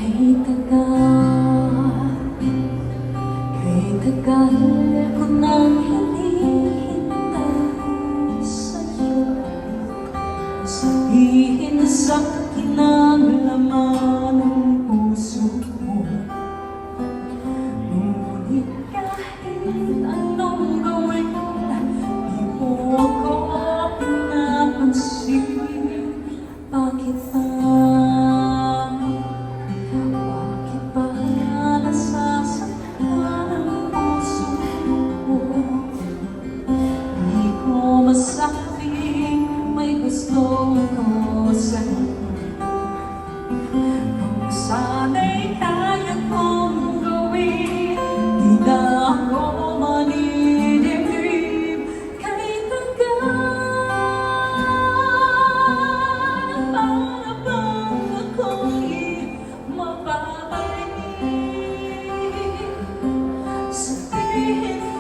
Kay tagal ko nang hinihintay sa'yo. Sabihin sa akin ang laman ng puso mo. Ngunit kahit anong gawin, di mo ako pinapansin. Bakit ba nasasaktan ang puso mo? Di ko masabing may gusto ko sa'yo. Kung sana'y kaya kong gawin, di na ako manidibdib. Kay tagal, para bang ako'y mapaparinig. Sabihin